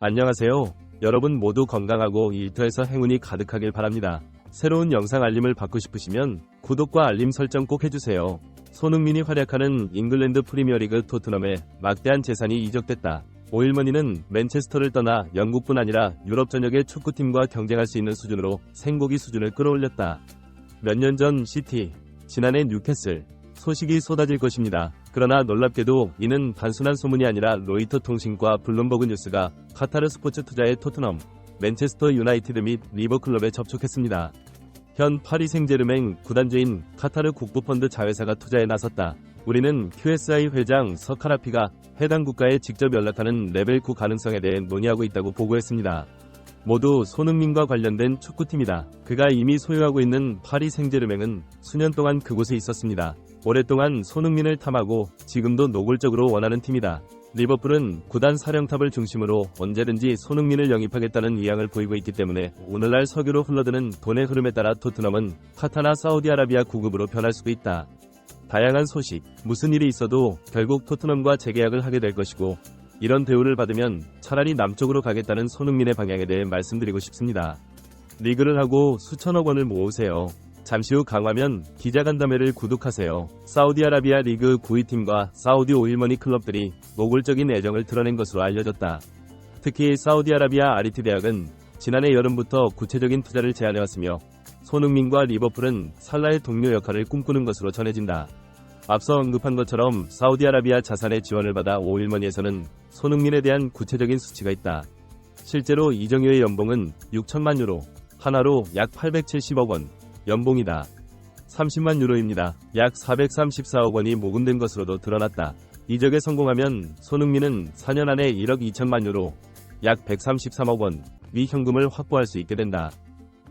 안녕하세요. 여러분 모두 건강하고 일터에서 행운이 가득하길 바랍니다. 새로운 영상 알림을 받고 싶으시면 구독과 알림 설정 꼭 해주세요. 손흥민이 활약하는 잉글랜드 프리미어리그 토트넘에 막대한 재산이 이적됐다. 오일머니는 맨체스터를 떠나 영국뿐 아니라 유럽 전역의 축구팀과 경쟁할 수 있는 수준으로 생고기 수준을 끌어올렸다. 몇 년 전 시티, 지난해 뉴캐슬, 소식이 쏟아질 것입니다. 그러나 놀랍게도 이는 단순한 소문이 아니라 로이터 통신과 블룸버그 뉴스가 카타르 스포츠 투자의 토트넘, 맨체스터 유나이티드 및 리버클럽에 접촉했습니다. 현 파리 생제르맹 구단주인 카타르 국부펀드 자회사가 투자에 나섰다. 우리는 QSI 회장 서카라피가 해당 국가에 직접 연락하는 레벨 9 가능성에 대해 논의하고 있다고 보고했습니다. 모두 손흥민과 관련된 축구팀이다. 그가 이미 소유하고 있는 파리 생제르맹은 수년 동안 그곳에 있었습니다. 오랫동안 손흥민을 탐하고 지금도 노골적으로 원하는 팀이다. 리버풀은 구단 사령탑을 중심으로 언제든지 손흥민을 영입하겠다는 의향을 보이고 있기 때문에 오늘날 석유로 흘러드는 돈의 흐름에 따라 토트넘은 카타르나 사우디아라비아 구급으로 변할 수도 있다. 다양한 소식, 무슨 일이 있어도 결국 토트넘과 재계약을 하게 될 것이고, 이런 대우를 받으면 차라리 남쪽으로 가겠다는 손흥민의 방향에 대해 말씀드리고 싶습니다. 리그를 하고 수천억 원을 모으세요. 잠시 후 강화면 기자간담회를 구독하세요. 사우디아라비아 리그 9위 팀과 사우디 오일머니 클럽들이 노골적인 애정을 드러낸 것으로 알려졌다. 특히 사우디아라비아 아리티 대학은 지난해 여름부터 구체적인 투자를 제안해왔으며 손흥민과 리버풀은 살라의 동료 역할을 꿈꾸는 것으로 전해진다. 앞서 언급한 것처럼 사우디아라비아 자산의 지원을 받아 오일머니에서는 손흥민에 대한 구체적인 수치가 있다. 실제로 이정효의 연봉은 6천만 유로, 하나로 약 870억 원, 연봉이다. 30만 유로입니다. 약 434억 원이 모금된 것으로도 드러났다. 이적에 성공하면 손흥민은 4년 안에 1억 2천만 유로, 약 133억 원의 현금을 확보할 수 있게 된다.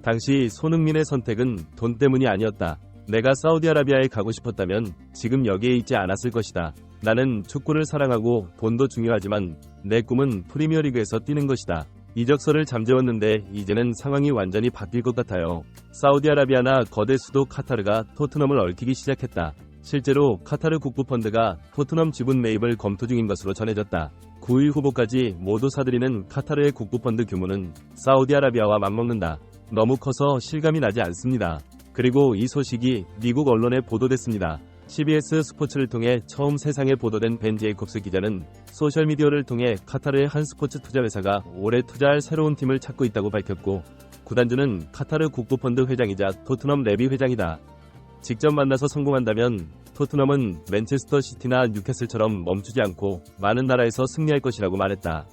당시 손흥민의 선택은 돈 때문이 아니었다. 내가 사우디아라비아에 가고 싶었다면 지금 여기에 있지 않았을 것이다. 나는 축구를 사랑하고 돈도 중요하지만 내 꿈은 프리미어리그에서 뛰는 것이다. 이적설을 잠재웠는데 이제는 상황이 완전히 바뀔 것 같아요. 사우디아라비아나 거대 수도 카타르가 토트넘을 얽히기 시작했다. 실제로 카타르 국부펀드가 토트넘 지분 매입을 검토 중인 것으로 전해졌다. 9위 후보까지 모두 사들이는 카타르의 국부펀드 규모는 사우디아라비아와 맞먹는다. 너무 커서 실감이 나지 않습니다. 그리고 이 소식이 미국 언론에 보도됐습니다. CBS 스포츠를 통해 처음 세상에 보도된 벤 제이콥스 기자는 소셜미디어를 통해 카타르의 한 스포츠 투자 회사가 올해 투자할 새로운 팀을 찾고 있다고 밝혔고, 구단주는 카타르 국부펀드 회장이자 토트넘 레비 회장이다. 직접 만나서 성공한다면 토트넘은 맨체스터 시티나 뉴캐슬처럼 멈추지 않고 많은 나라에서 승리할 것이라고 말했다.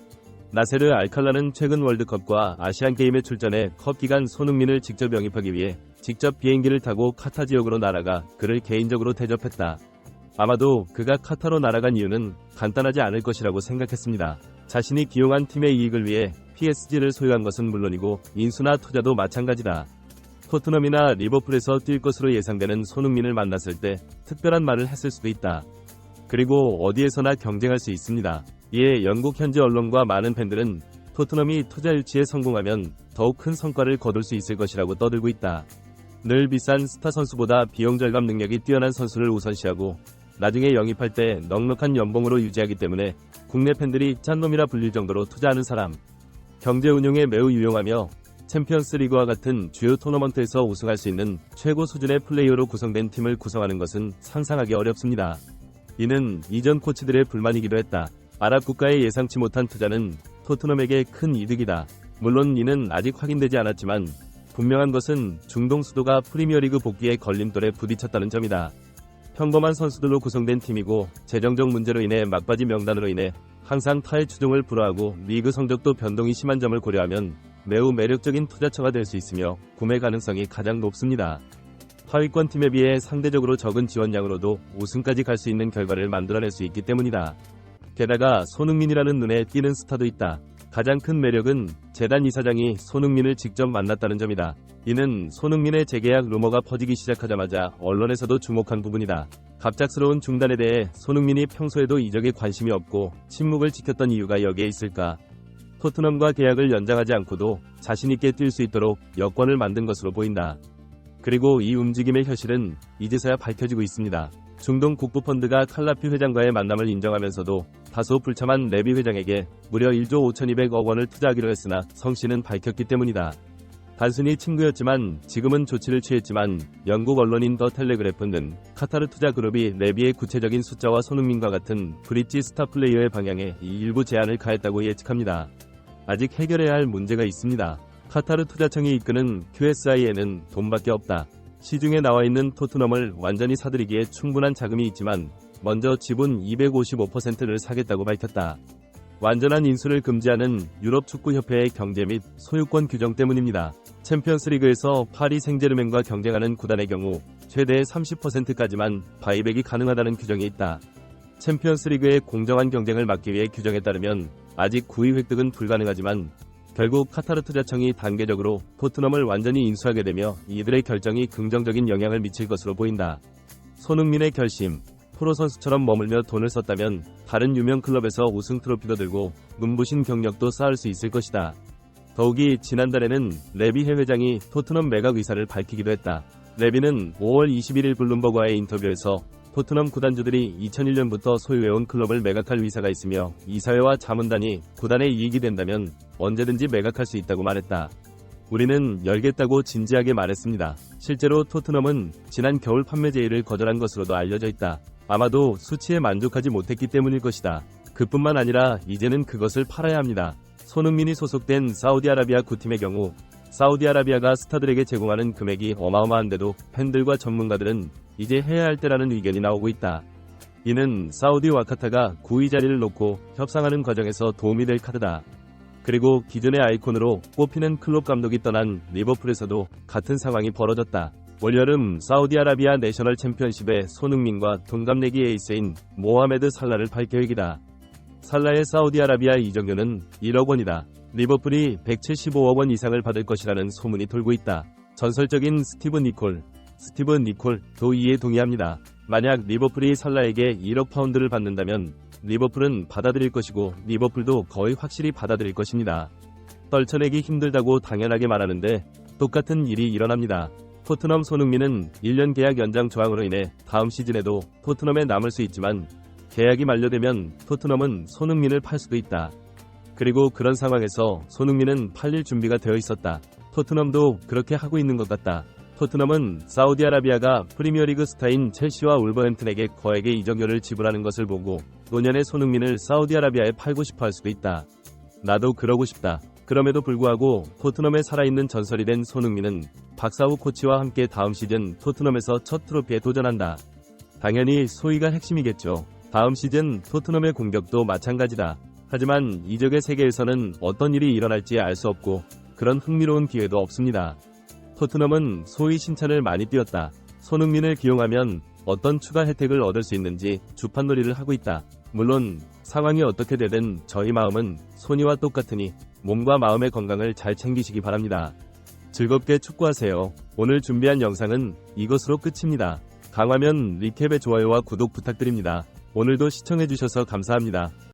나세르 알칼라는 최근 월드컵과 아시안게임에 출전해 컵 기간 손흥민을 직접 영입하기 위해 직접 비행기를 타고 카타 지역으로 날아가 그를 개인적으로 대접했다. 아마도 그가 카타로 날아간 이유는 간단하지 않을 것이라고 생각했습니다. 자신이 기용한 팀의 이익을 위해 PSG를 소유한 것은 물론이고 인수나 투자도 마찬가지다. 토트넘이나 리버풀에서 뛸 것으로 예상되는 손흥민을 만났을 때 특별한 말을 했을 수도 있다. 그리고 어디에서나 경쟁할 수 있습니다. 이에 영국 현지 언론과 많은 팬들은 토트넘이 투자 유치에 성공하면 더욱 큰 성과를 거둘 수 있을 것이라고 떠들고 있다. 늘 비싼 스타 선수보다 비용 절감 능력이 뛰어난 선수를 우선시하고 나중에 영입할 때 넉넉한 연봉으로 유지하기 때문에 국내 팬들이 짠놈이라 불릴 정도로 투자하는 사람. 경제 운용에 매우 유용하며 챔피언스 리그와 같은 주요 토너먼트에서 우승할 수 있는 최고 수준의 플레이어로 구성된 팀을 구성하는 것은 상상하기 어렵습니다. 이는 이전 코치들의 불만이기도 했다. 아랍 국가의 예상치 못한 투자는 토트넘에게 큰 이득이다. 물론 이는 아직 확인되지 않았지만 분명한 것은 중동 수도가 프리미어리그 복귀의 걸림돌에 부딪혔다는 점이다. 평범한 선수들로 구성된 팀이고 재정적 문제로 인해 막바지 명단으로 인해 항상 타의 추종을 불허하고 리그 성적도 변동이 심한 점을 고려하면 매우 매력적인 투자처가 될 수 있으며 구매 가능성이 가장 높습니다. 하위권 팀에 비해 상대적으로 적은 지원량으로도 우승까지 갈 수 있는 결과를 만들어낼 수 있기 때문이다. 게다가 손흥민이라는 눈에 띄는 스타도 있다. 가장 큰 매력은 재단 이사장이 손흥민을 직접 만났다는 점이다. 이는 손흥민의 재계약 루머가 퍼지기 시작하자마자 언론에서도 주목한 부분이다. 갑작스러운 중단에 대해 손흥민이 평소에도 이적에 관심이 없고 침묵을 지켰던 이유가 여기에 있을까? 토트넘과 계약을 연장하지 않고도 자신있게 뛸 수 있도록 여건을 만든 것으로 보인다. 그리고 이 움직임의 현실은 이제서야 밝혀지고 있습니다. 중동 국부펀드가 칼라피 회장과의 만남을 인정하면서도 다소 불참한 레비 회장에게 무려 1조 5200억 원을 투자하기로 했으나 성씨는 밝혔기 때문이다. 단순히 친구였지만 지금은 조치를 취했지만 영국 언론인 더 텔레그래프는 카타르 투자 그룹이 레비의 구체적인 숫자와 손흥민과 같은 브릿지 스타 플레이어의 방향에 이 일부 제한을 가했다고 예측합니다. 아직 해결해야 할 문제가 있습니다. 카타르 투자청이 이끄는 QSI에는 돈밖에 없다. 시중에 나와 있는 토트넘을 완전히 사들이기에 충분한 자금이 있지만 먼저 지분 255%를 사겠다고 밝혔다. 완전한 인수를 금지하는 유럽 축구협회의 경제 및 소유권 규정 때문입니다. 챔피언스리그에서 파리 생제르맹과 경쟁하는 구단의 경우 최대 30%까지만 바이백이 가능하다는 규정이 있다. 챔피언스리그의 공정한 경쟁을 막기 위해 규정에 따르면 아직 9위 획득은 불가능하지만 결국 카타르 투자청이 단계적으로 토트넘을 완전히 인수하게 되며 이들의 결정이 긍정적인 영향을 미칠 것으로 보인다. 손흥민의 결심. 프로 선수처럼 머물며 돈을 썼다면 다른 유명 클럽에서 우승 트로피도 들고 눈부신 경력도 쌓을 수 있을 것이다. 더욱이 지난달에는 레비 회장이 토트넘 매각 의사를 밝히기도 했다. 레비는 5월 21일 블룸버그와의 인터뷰에서 토트넘 구단주들이 2001년부터 소유해온 클럽을 매각할 의사가 있으며 이사회와 자문단이 구단의 이익이 된다면 언제든지 매각할 수 있다고 말했다. 우리는 열겠다고 진지하게 말했습니다. 실제로 토트넘은 지난 겨울 판매 제의를 거절한 것으로도 알려져 있다. 아마도 수치에 만족하지 못했기 때문일 것이다. 그뿐만 아니라 이제는 그것을 팔아야 합니다. 손흥민이 소속된 사우디아라비아 구팀의 경우 사우디아라비아가 스타들에게 제공하는 금액이 어마어마한데도 팬들과 전문가들은 이제 해야 할 때라는 의견이 나오고 있다. 이는 사우디 와카타가 9위 자리를 놓고 협상하는 과정에서 도움이 될 카드다. 그리고 기존의 아이콘으로 꼽히는 클롭 감독이 떠난 리버풀에서도 같은 상황이 벌어졌다. 올여름 사우디아라비아 내셔널 챔피언십에 손흥민과 동갑내기 에이스인 모하메드 살라를 팔 계획이다. 살라의 사우디아라비아 이적료는 1억 원이다. 리버풀이 175억 원 이상을 받을 것이라는 소문이 돌고 있다. 전설적인 스티브 니콜도 이에 동의합니다. 만약 리버풀이 살라에게 1억 파운드를 받는다면 리버풀은 받아들일 것이고 리버풀도 거의 확실히 받아들일 것입니다. 떨쳐내기 힘들다고 당연하게 말하는데 똑같은 일이 일어납니다. 토트넘 손흥민은 1년 계약 연장 조항으로 인해 다음 시즌에도 토트넘에 남을 수 있지만 계약이 만료되면 토트넘은 손흥민을 팔 수도 있다. 그리고 그런 상황에서 손흥민은 팔릴 준비가 되어 있었다. 토트넘도 그렇게 하고 있는 것 같다. 토트넘은 사우디아라비아가 프리미어리그 스타인 첼시와 울버햄튼에게 거액의 이적료를 지불하는 것을 보고 노년의 손흥민을 사우디아라비아에 팔고 싶어 할 수도 있다. 나도 그러고 싶다. 그럼에도 불구하고 토트넘에 살아있는 전설이 된 손흥민은 박사우 코치와 함께 다음 시즌 토트넘에서 첫 트로피에 도전한다. 당연히 소희가 핵심이겠죠. 다음 시즌 토트넘의 공격도 마찬가지다. 하지만 이적의 세계에서는 어떤 일이 일어날지 알 수 없고 그런 흥미로운 기회도 없습니다. 토트넘은 소위 신찬을 많이 띄웠다. 손흥민을 기용하면 어떤 추가 혜택을 얻을 수 있는지 주판놀이를 하고 있다. 물론 상황이 어떻게 되든 저희 마음은 손이와 똑같으니 몸과 마음의 건강을 잘 챙기시기 바랍니다. 즐겁게 축구하세요. 오늘 준비한 영상은 이것으로 끝입니다. 강화면 리캡의 좋아요와 구독 부탁드립니다. 오늘도 시청해주셔서 감사합니다.